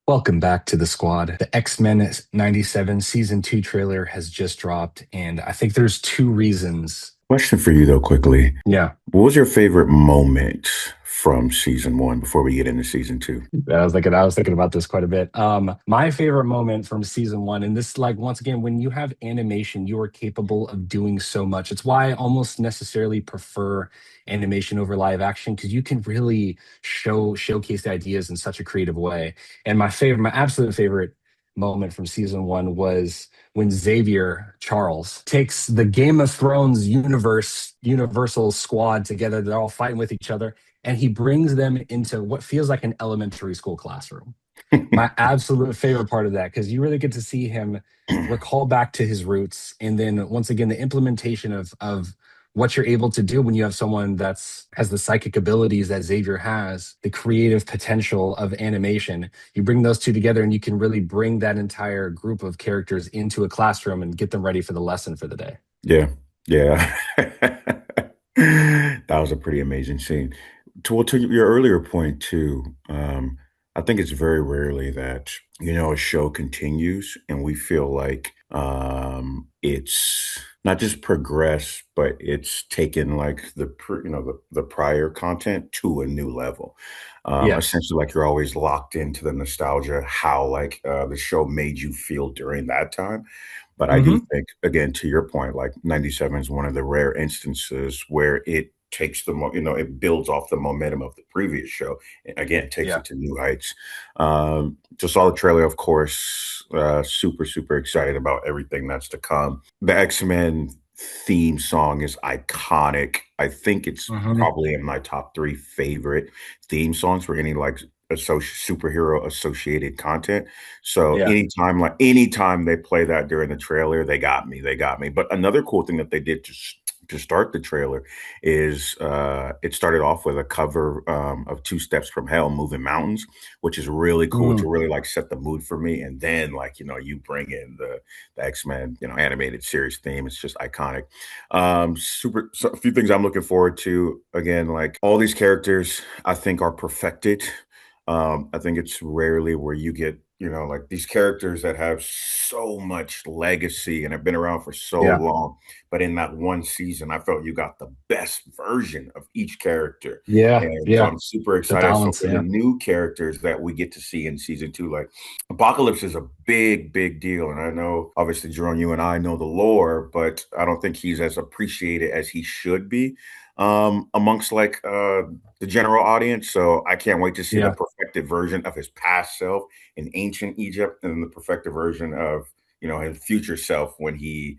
Welcome back to the squad. The X-Men 97 season 2 trailer has just dropped, and I think there's two reasons. Question for you though, quickly. Yeah, What was your favorite moment from season one before we get into season two? I was thinking about this quite a bit. My favorite moment from season 1, and this, like, once again, when you have animation, you are capable of doing so much. It's why I almost necessarily prefer animation over live action, because you can really showcase the ideas in such a creative way. And my absolute favorite moment from season 1 was when Xavier Charles takes the Game of Thrones universal squad together. They're all fighting with each other, and he brings them into what feels like an elementary school classroom. My absolute favorite part of that, because you really get to see him recall back to his roots, and then once again the implementation of what you're able to do when you have someone that's has the psychic abilities that Xavier has, the creative potential of animation. You bring those two together, and you can really bring that entire group of characters into a classroom and get them ready for the lesson for the day. Yeah, yeah. That was a pretty amazing scene. To your earlier point too, I think it's very rarely that, a show continues and we feel like it's not just progressed, but it's taken like the prior content to a new level. Yes. Essentially, like you're always locked into the nostalgia, how like the show made you feel during that time. But I do Hmm. think, again, to your point, like 97 is one of the rare instances where it takes it builds off the momentum of the previous show. And again, takes Yeah. it to new heights. Just saw the trailer, of course. Super, super excited about everything that's to come. The X-Men theme song is iconic. I think it's Hmm. probably in my top three favorite theme songs for any like superhero associated content. So Yeah. anytime they play that during the trailer, they got me. They got me. But another cool thing that they did to start the trailer is it started off with a cover of Two Steps from Hell, Moving Mountains, which is really cool to Mm. really like set the mood for me. And then like, you bring in the X-Men, animated series theme. It's just iconic. So a few things I'm looking forward to. Again, like all these characters I think are perfected. I think it's rarely where you get, like these characters that have so much legacy and have been around for so Yeah. long. But in that one season, I felt you got the best version of each character. Yeah. And so Yeah. I'm super The excited. So balance. for the Yeah. new characters that we get to see in season two, like Apocalypse is a big, big deal. And I know, obviously, Jerome, you and I know the lore, but I don't think he's as appreciated as he should be amongst like the general audience. So I can't wait to see the Yeah. perfected version of his past self in ancient Egypt and the perfected version of, his future self when he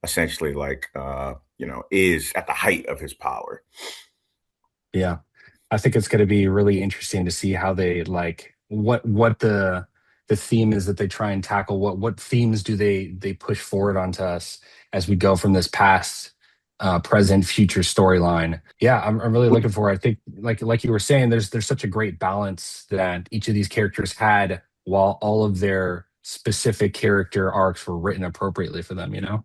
essentially like is at the height of his power. Yeah. I think it's going to be really interesting to see how they like what the theme is that they try and tackle. What themes do they push forward onto us as we go from this past, present, future storyline. Yeah, I'm really looking for it. I think like you were saying, there's such a great balance that each of these characters had, while all of their specific character arcs were written appropriately for them. You know.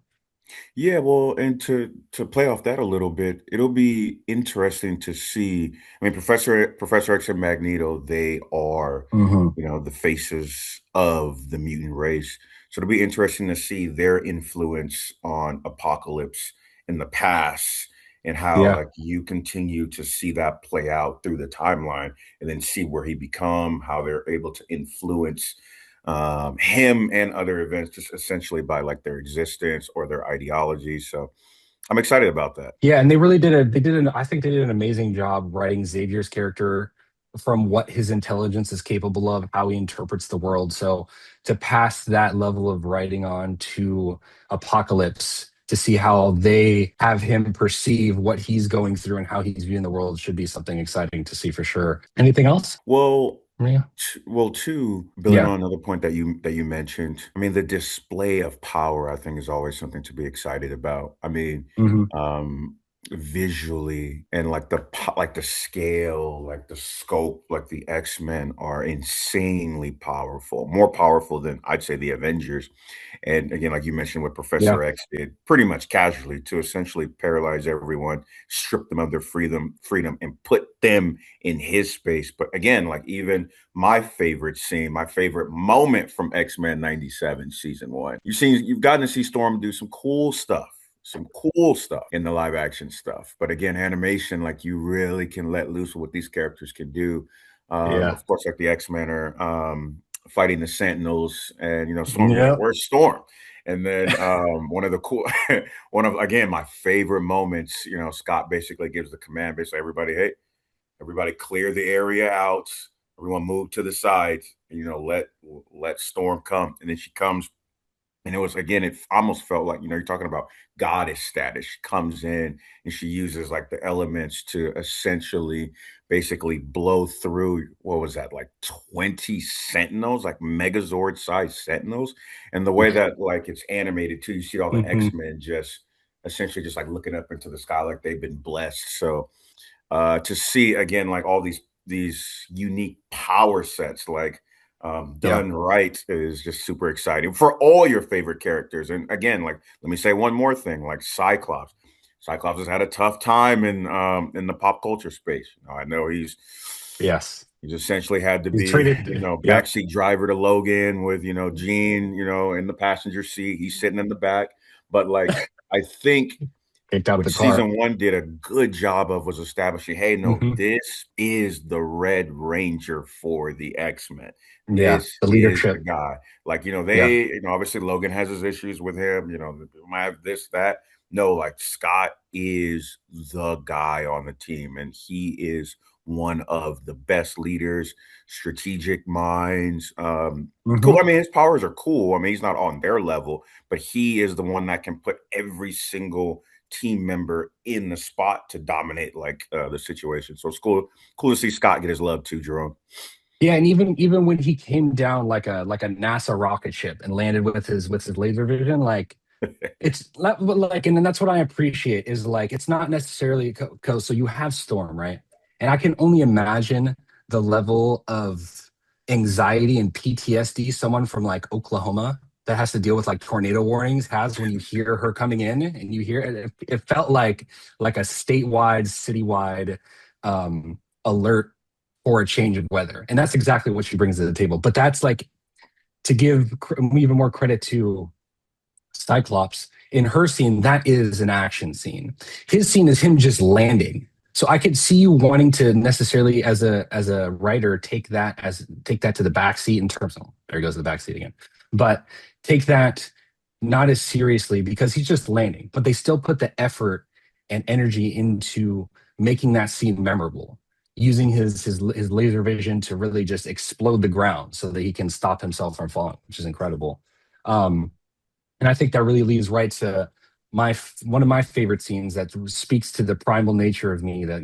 Yeah, well, and to play off that a little bit, it'll be interesting to see. I mean, Professor X and Magneto, they are, Hmm. the faces of the mutant race. So it'll be interesting to see their influence on Apocalypse in the past and how Yeah. like you continue to see that play out through the timeline and then see where he become, how they're able to influence him and other events just essentially by like their existence or their ideology. So I'm excited about that. Yeah, and I think they did an amazing job writing Xavier's character from what his intelligence is capable of, how he interprets the world. So to pass that level of writing on to Apocalypse, to see how they have him perceive what he's going through and how he's viewing the world, should be something exciting to see for sure. Anything else, Well, Maria? too, building Yeah. on another point that you mentioned, I mean, the display of power, I think, is always something to be excited about. I mean, Hmm. um, visually and like like the scale, like the scope, like the X-Men are insanely powerful, more powerful than I'd say the Avengers. And again, like you mentioned, what Yeah. Professor X did pretty much casually to essentially paralyze everyone, strip them of their freedom, and put them in his space. But again, like even my favorite scene, my favorite moment from X-Men 97 season one, you've gotten to see Storm do some cool stuff in the live action stuff. But again, animation, like you really can let loose with what these characters can do. Yeah. Of course, like the X-Men are fighting the Sentinels, and Storm's like, Yep. "Where's Storm?" And then one of the cool, one of again my favorite moments. Scott basically gives the command, basically everybody, hey, everybody clear the area out. Everyone move to the sides. Let Storm come, and then she comes, and it was again, it almost felt like, you're talking about goddess status. She comes in and she uses like the elements to essentially basically blow through what was that, like 20 sentinels, like Megazord sized sentinels. And the way Yeah. that like it's animated too, you see all the Hmm. X-Men just essentially just like looking up into the sky like they've been blessed. So to see again like all these unique power sets like Yeah. done right is just super exciting for all your favorite characters. And again, like let me say one more thing, like Cyclops has had a tough time in the pop culture space. I know Yes. he's essentially had to He's be, traded. Yep. backseat driver to Logan with, Gene, in the passenger seat. He's sitting in the back. But like I think Kicked out what the car. season one did a good job of was establishing, hey, no, Hmm. this is the Red Ranger for the X-Men. Yeah. This The is the leadership. guy. Like, Yeah. obviously Logan has his issues with him, might have this, that. No, like Scott is the guy on the team, and he is one of the best leaders, strategic minds. Cool. I Hmm. mean, his powers are cool. I mean, he's not on their level, but he is the one that can put every single team member in the spot to dominate like the situation. So it's cool to see Scott get his love too, Jerome. Yeah, and even when he came down like a NASA rocket ship and landed with his laser vision, like and then that's what I appreciate is like it's not necessarily so you have Storm, right? And I can only imagine the level of anxiety and PTSD someone from like Oklahoma that has to deal with like tornado warnings has when you hear her coming in and you hear it felt like a statewide, citywide alert for a change of weather. And that's exactly what she brings to the table. But that's like to give even more credit to Cyclops, in her scene, that is an action scene. His scene is him just landing. So I could see you wanting to necessarily, as a writer, take that to the back seat in terms of there goes the back seat again, but take that not as seriously because he's just landing. But they still put the effort and energy into making that scene memorable, using his laser vision to really just explode the ground so that he can stop himself from falling, which is incredible. Um, and I think that really leads right to one of my favorite scenes that speaks to the primal nature of me, that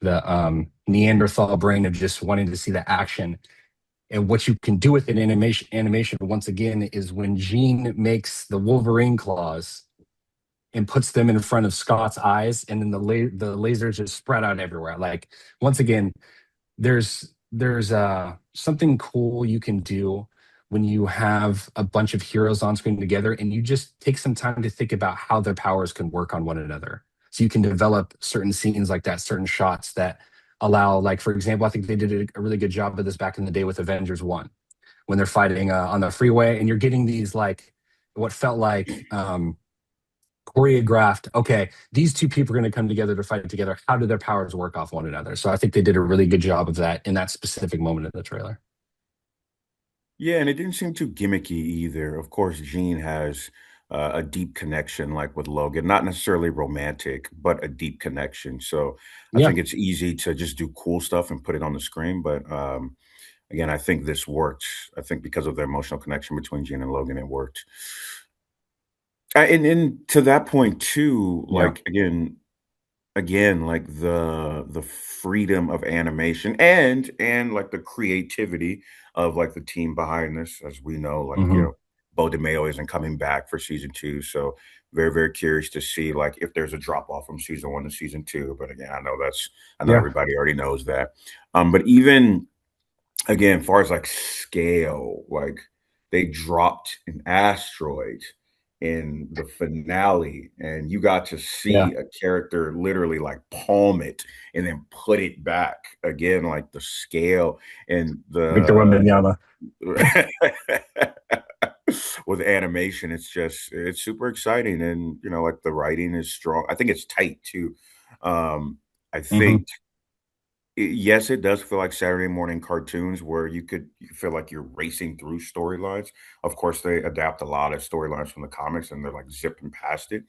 the Neanderthal brain of just wanting to see the action. And what you can do with an animation once again is when Jean makes the Wolverine claws and puts them in front of Scott's eyes, and then the lasers just spread out everywhere. Like once again, there's something cool you can do when you have a bunch of heroes on screen together and you just take some time to think about how their powers can work on one another. So you can develop certain scenes like that, certain shots that allow, like for example, I think they did a really good job of this back in the day with Avengers 1 when they're fighting on the freeway and you're getting these like what felt like choreographed, okay, these two people are going to come together to fight together. How do their powers work off one another? So I think they did a really good job of that in that specific moment in the trailer. Yeah, and it didn't seem too gimmicky either. Of course, Jean has a deep connection, like with Logan, not necessarily romantic, but a deep connection. So I Yeah. think it's easy to just do cool stuff and put it on the screen. But again, I think this worked. I think because of the emotional connection between Jean and Logan, it worked. And to that point too, Yeah. like again, like the freedom of animation and like the creativity of like the team behind this, as we know, like Hmm. Bo DeMeo isn't coming back for season two. So very, very curious to see like if there's a drop off from season one to season two. But again, I know Yeah. everybody already knows that. But even again, far as like scale, like they dropped an asteroid in the finale, and you got to Yeah. see a character literally like palm it and then put it back again, like the scale and Victor Wembanyama. with animation, it's super exciting, and like the writing is strong. I think it's tight too. I Hmm. think yes, it does feel like Saturday morning cartoons where you feel like you're racing through storylines. Of course, they adapt a lot of storylines from the comics and they're like zipping past it.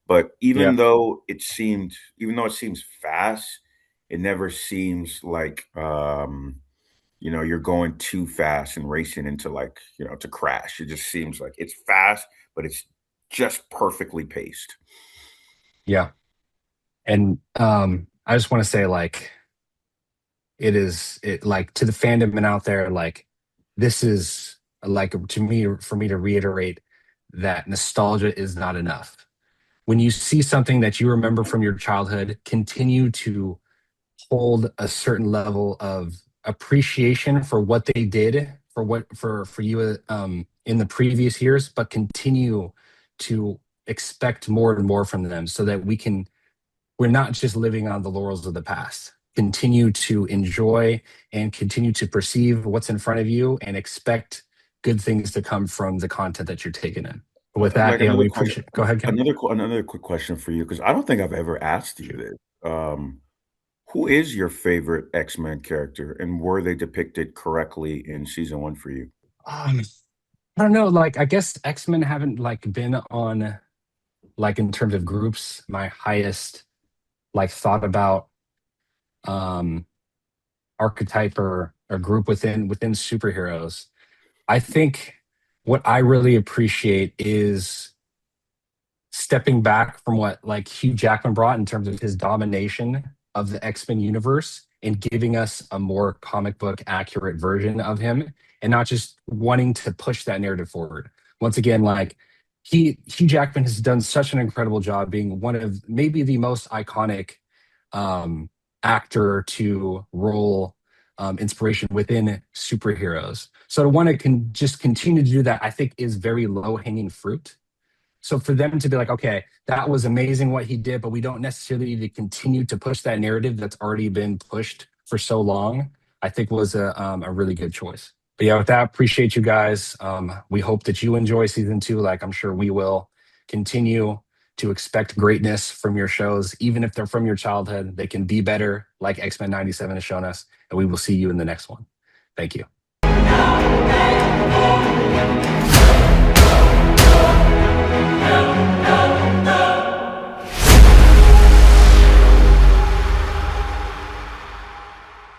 But Yeah. even though it seems fast, it never seems like you're going too fast and racing into like, to crash. It just seems like it's fast, but it's just perfectly paced. Yeah. And I just want to say, like, it like to the fandom and out there, like this is like to me for me to reiterate that nostalgia is not enough. When you see something that you remember from your childhood, continue to hold a certain level of appreciation for what they did for you in the previous years, but continue to expect more and more from them so that we're not just living on the laurels of the past. Continue to enjoy and continue to perceive what's in front of you and expect good things to come from the content that you're taking in. With that, Like yeah, another we question, appreciate. Go ahead, Ken. another quick question for you because I don't think I've ever asked you this. Who is your favorite X-Men character, and were they depicted correctly in season one for you? Um, I don't know. Like, I guess X Men haven't like been on like in terms of groups my highest like thought about um archetype or group within superheroes. I think what I really appreciate is stepping back from what like Hugh Jackman brought in terms of his domination of the X-Men universe and giving us a more comic book accurate version of him and not just wanting to push that narrative forward. Once again, like Hugh Jackman has done such an incredible job being one of maybe the most iconic um actor to role inspiration within superheroes. So to want to just continue to do that, I think is very low hanging fruit. So for them to be like, okay, that was amazing what he did, but we don't necessarily need to continue to push that narrative that's already been pushed for so long, I think was a really good choice. But yeah, with that, appreciate you guys. We hope that you enjoy season two, like I'm sure we will. Continue to expect greatness from your shows, even if they're from your childhood. They can be better, like X Men '97 has shown us. And we will see you in the next one. Thank you.